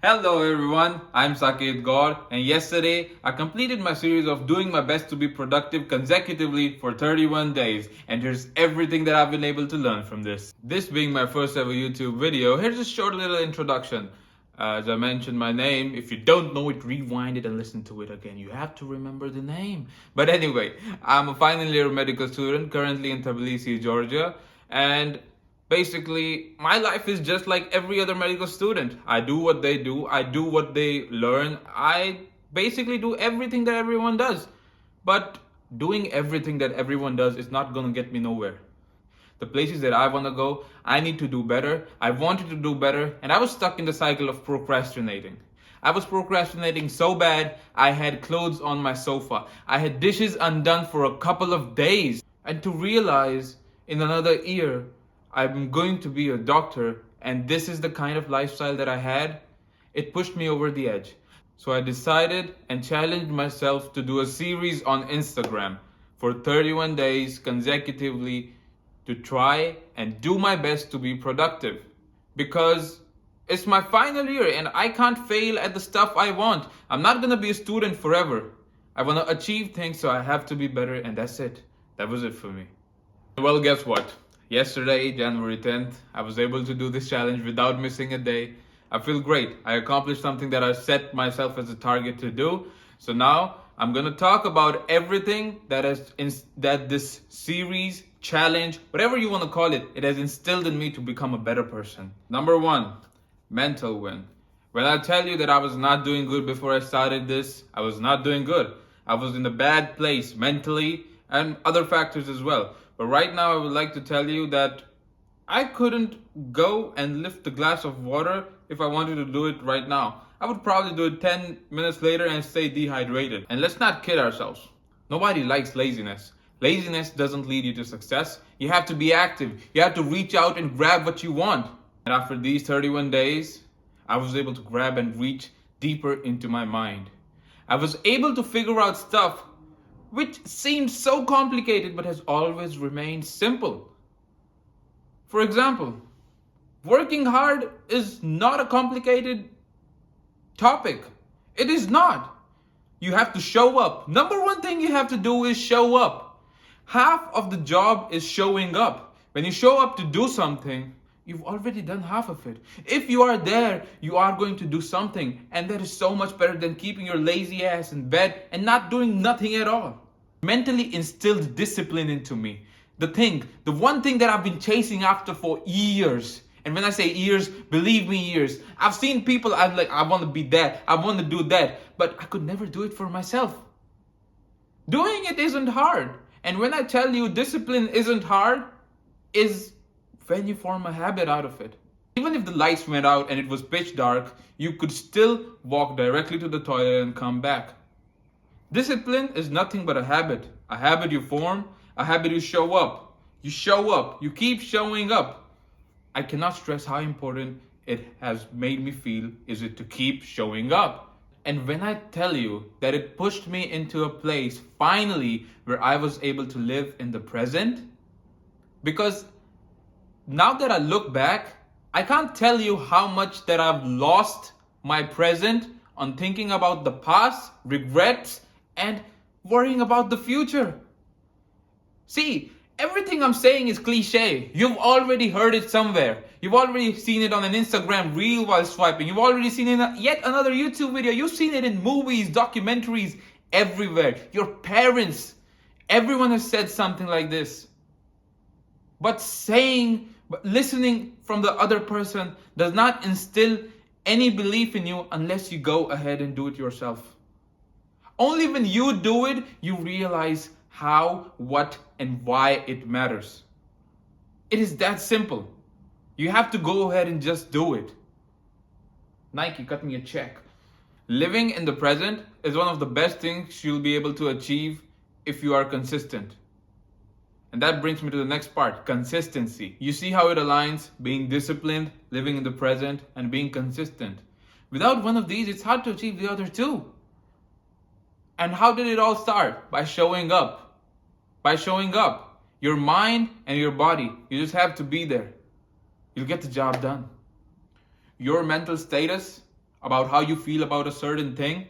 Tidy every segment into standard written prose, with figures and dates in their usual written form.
Hello everyone, I'm Saket Gaur, and yesterday I completed my series of doing my best to be productive consecutively for 31 days, and here's everything that I've been able to learn from this. This being my first ever YouTube video, here's a short little introduction. As I mentioned my name, if you don't know it, rewind it and listen to it again. You have to remember the name. But anyway, I'm a final year medical student currently in Tbilisi, Georgia, and basically, my life is just like every other medical student. I do what they do, I do what they learn. I basically do everything that everyone does. But doing everything that everyone does is not going to get me nowhere. The places that I want to go, I need to do better. I wanted to do better, and I was stuck in the cycle of procrastinating. I was procrastinating so bad, I had clothes on my sofa. I had dishes undone for a couple of days. And to realize in another year, I'm going to be a doctor, and this is the kind of lifestyle that I had, it pushed me over the edge. So I decided and challenged myself to do a series on Instagram for 31 days consecutively to try and do my best to be productive. Because it's my final year and I can't fail at the stuff I want. I'm not gonna be a student forever. I wanna achieve things, so I have to be better, and that's it. That was it for me. Well, guess what? Yesterday, January 10th, I was able to do this challenge without missing a day. I feel great. I accomplished something that I set myself as a target to do. So now I'm going to talk about everything that this series, challenge, whatever you want to call it, it has instilled in me to become a better person. Number 1, mental win. When I tell you that I was not doing good before I started this, I was not doing good. I was in a bad place mentally and other factors as well. But right now, I would like to tell you that I couldn't go and lift a glass of water if I wanted to do it right now. I would probably do it 10 minutes later and stay dehydrated. And let's not kid ourselves. Nobody likes laziness. Laziness doesn't lead you to success. You have to be active. You have to reach out and grab what you want. And after these 31 days, I was able to grab and reach deeper into my mind. I was able to figure out stuff which seems so complicated but has always remained simple. For example, working hard is not a complicated topic. It is not. You have to show up. Number one thing you have to do is show up. Half of the job is showing up. When you show up to do something, you've already done half of it. If you are there, you are going to do something, and that is so much better than keeping your lazy ass in bed and not doing nothing at all. Mentally instilled discipline into me. The one thing that I've been chasing after for years. And when I say years, believe me, years. I've seen people, I'm like, I want to be that, I want to do that, but I could never do it for myself. Doing it isn't hard. And when I tell you discipline isn't hard, is when you form a habit out of it. Even if the lights went out and it was pitch dark, you could still walk directly to the toilet and come back. Discipline is nothing but a habit you form, a habit you show up. You show up, you keep showing up. I cannot stress how important it has made me feel is it to keep showing up. And when I tell you that it pushed me into a place finally where I was able to live in the present, because now that I look back, I can't tell you how much that I've lost my present on thinking about the past, regrets, and worrying about the future. See, everything I'm saying is cliche. You've already heard it somewhere. You've already seen it on an Instagram reel while swiping. You've already seen it in yet another YouTube video. You've seen it in movies, documentaries, everywhere. Your parents, everyone has said something like this. But listening from the other person does not instill any belief in you unless you go ahead and do it yourself. Only when you do it, you realize how, what, and why it matters. It is that simple. You have to go ahead and just do it. Nike, cut me a check. Living in the present is one of the best things you'll be able to achieve if you are consistent. And that brings me to the next part, consistency. You see how it aligns being disciplined, living in the present, and being consistent. Without one of these, it's hard to achieve the other two. And how did it all start? By showing up. By showing up. Your mind and your body. You just have to be there. You'll get the job done. Your mental status about how you feel about a certain thing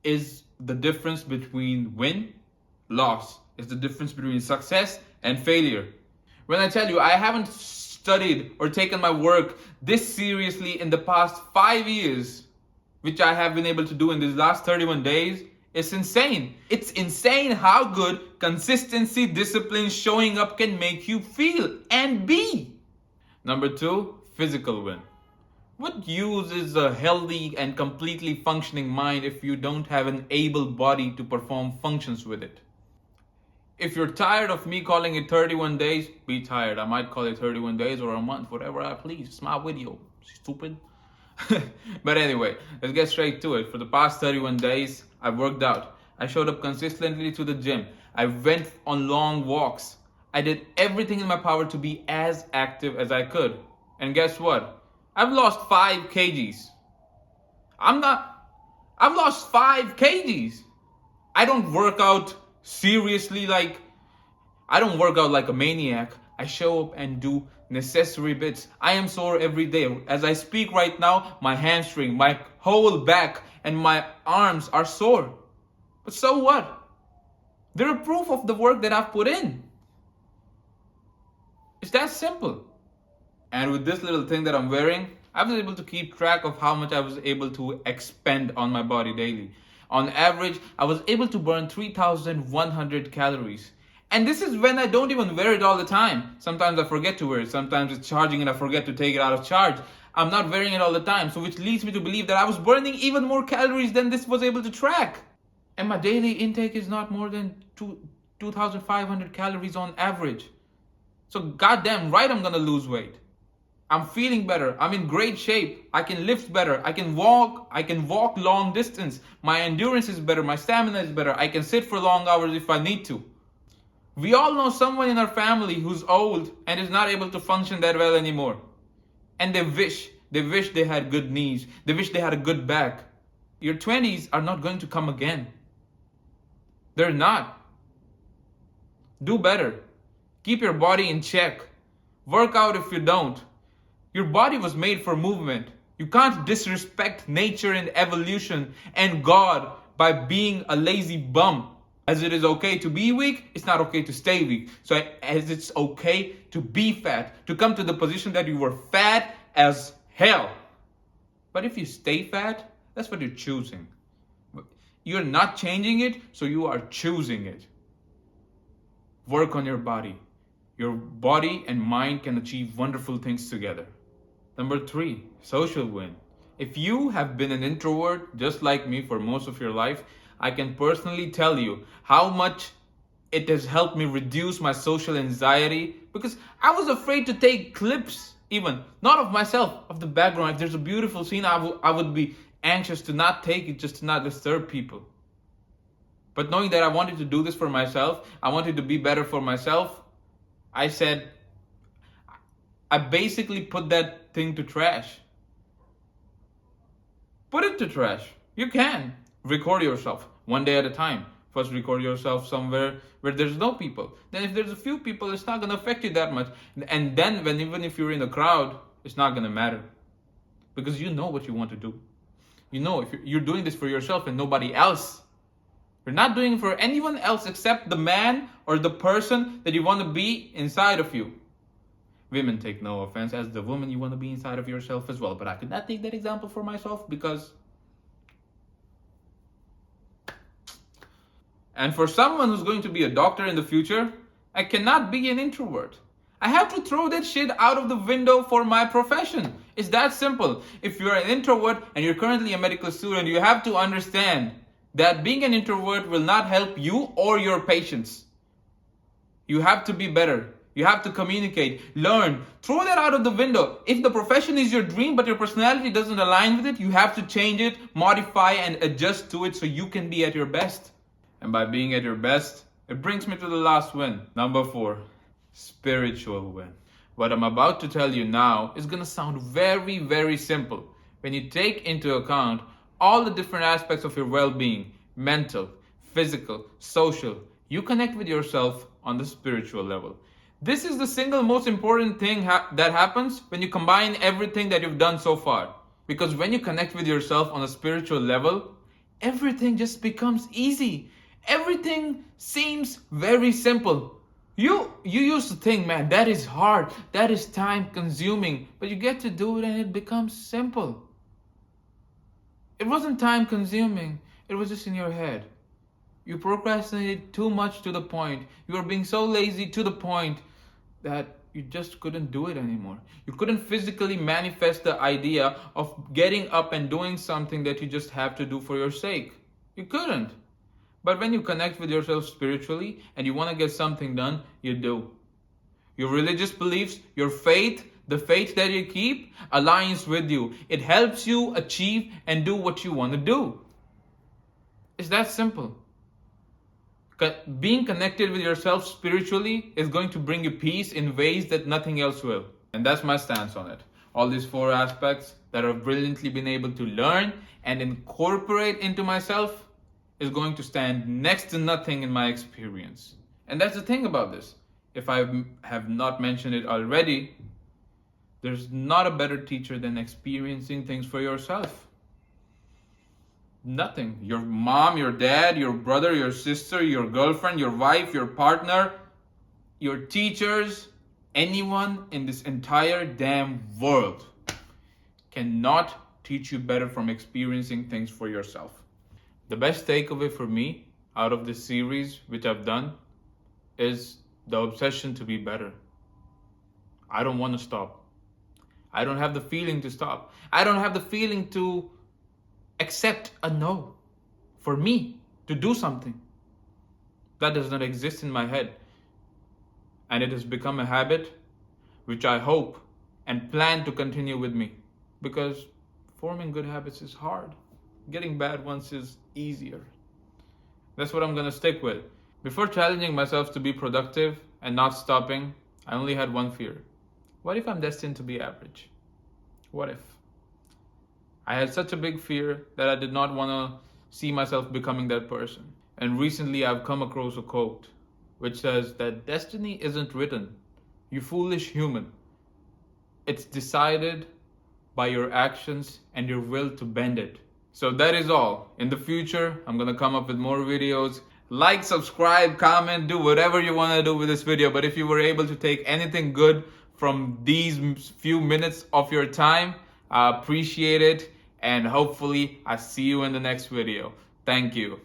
is the difference between win, loss. It's the difference between success and failure. When I tell you I haven't studied or taken my work this seriously in the past 5 years, which I have been able to do in these last 31 days, it's insane. It's insane how good consistency, discipline, showing up can make you feel and be. Number 2, physical win. What use is a healthy and completely functioning mind if you don't have an able body to perform functions with it? If you're tired of me calling it 31 days, be tired. I might call it 31 days or a month, whatever I please. It's my video, stupid. But anyway, let's get straight to it. For the past 31 days, I worked out. I showed up consistently to the gym. I went on long walks. I did everything in my power to be as active as I could. And guess what? I've lost 5 kgs. I've lost 5 kgs. I don't work out seriously I don't work out like a maniac. I show up and do necessary bits. I am sore every day. As I speak right now, my hamstring, my whole back, and my arms are sore. But so what? They're a proof of the work that I've put in. It's that simple. And with this little thing that I'm wearing, I was able to keep track of how much I was able to expend on my body daily. On average, I was able to burn 3,100 calories. And this is when I don't even wear it all the time. Sometimes I forget to wear it. Sometimes it's charging and I forget to take it out of charge. I'm not wearing it all the time, so which leads me to believe that I was burning even more calories than this was able to track. And my daily intake is not more than 2,500 calories on average. So goddamn right I'm gonna lose weight. I'm feeling better. I'm in great shape. I can lift better. I can walk long distance. My endurance is better. My stamina is better. I can sit for long hours if I need to. We all know someone in our family who's old and is not able to function that well anymore. And they wish they had good knees. They wish they had a good back. Your 20s are not going to come again. They're not. Do better. Keep your body in check. Work out if you don't. Your body was made for movement. You can't disrespect nature and evolution and God by being a lazy bum. As it is okay to be weak, it's not okay to stay weak. So as it's okay to be fat, to come to the position that you were fat as hell. But if you stay fat, that's what you're choosing. You're not changing it, so you are choosing it. Work on your body. Your body and mind can achieve wonderful things together. Number 3, social win. If you have been an introvert just like me for most of your life, I can personally tell you how much it has helped me reduce my social anxiety, because I was afraid to take clips, even not of myself, of the background. If there's a beautiful scene, I would be anxious to not take it just to not disturb people. But knowing that I wanted to do this for myself, I wanted to be better for myself, I basically put that thing to trash. Put it to trash. You can. Record yourself one day at a time. First record yourself somewhere where there's no people. Then if there's a few people, it's not going to affect you that much. And then even if you're in a crowd, it's not going to matter. Because you know what you want to do. You know if you're doing this for yourself and nobody else. You're not doing it for anyone else except the man or the person that you want to be inside of you. Women, take no offense. As the woman, you want to be inside of yourself as well. But I could not take that example for myself because... And for someone who's going to be a doctor in the future, I cannot be an introvert. I have to throw that shit out of the window for my profession. It's that simple. If you're an introvert and you're currently a medical student, you have to understand that being an introvert will not help you or your patients. You have to be better. You have to communicate, learn, throw that out of the window. If the profession is your dream but your personality doesn't align with it, you have to change it, modify and adjust to it so you can be at your best. And by being at your best, it brings me to the last win. Number 4, spiritual win. What I'm about to tell you now is going to sound very, very simple when you take into account all the different aspects of your well-being, mental, physical, social. You connect with yourself on the spiritual level. This is the single most important thing that happens when you combine everything that you've done so far. Because when you connect with yourself on a spiritual level, everything just becomes easy. Everything seems very simple. You used to think, man, that is hard, that is time consuming, but you get to do it and it becomes simple. It wasn't time consuming, it was just in your head. You procrastinated too much to the point. You were being so lazy to the point that you just couldn't do it anymore. You couldn't physically manifest the idea of getting up and doing something that you just have to do for your sake. You couldn't. But when you connect with yourself spiritually and you want to get something done, you do. Your religious beliefs, your faith, the faith that you keep aligns with you. It helps you achieve and do what you want to do. It's that simple. Being connected with yourself spiritually is going to bring you peace in ways that nothing else will. And that's my stance on it. All these 4 aspects that I've brilliantly been able to learn and incorporate into myself is going to stand next to nothing in my experience. And that's the thing about this. If I have not mentioned it already, there's not a better teacher than experiencing things for yourself. Nothing. Your mom, your dad, your brother, your sister, your girlfriend, your wife, your partner, your teachers, anyone in this entire damn world cannot teach you better from experiencing things for yourself. The best takeaway for me out of this series, which I've done, is the obsession to be better. I don't want to stop. I don't have the feeling to stop. I don't have the feeling to accept a no for me to do something. That does not exist in my head. And it has become a habit which I hope and plan to continue with me. Because forming good habits is hard. Getting bad ones is easier. That's what I'm going to stick with. Before challenging myself to be productive and not stopping, I only had one fear. What if I'm destined to be average? What if? I had such a big fear that I did not want to see myself becoming that person. And recently I've come across a quote which says that destiny isn't written, you foolish human. It's decided by your actions and your will to bend it. So that is all. In the future, I'm going to come up with more videos. Like, subscribe, comment, do whatever you want to do with this video. But if you were able to take anything good from these few minutes of your time, I appreciate it. And hopefully I see you in the next video. Thank you.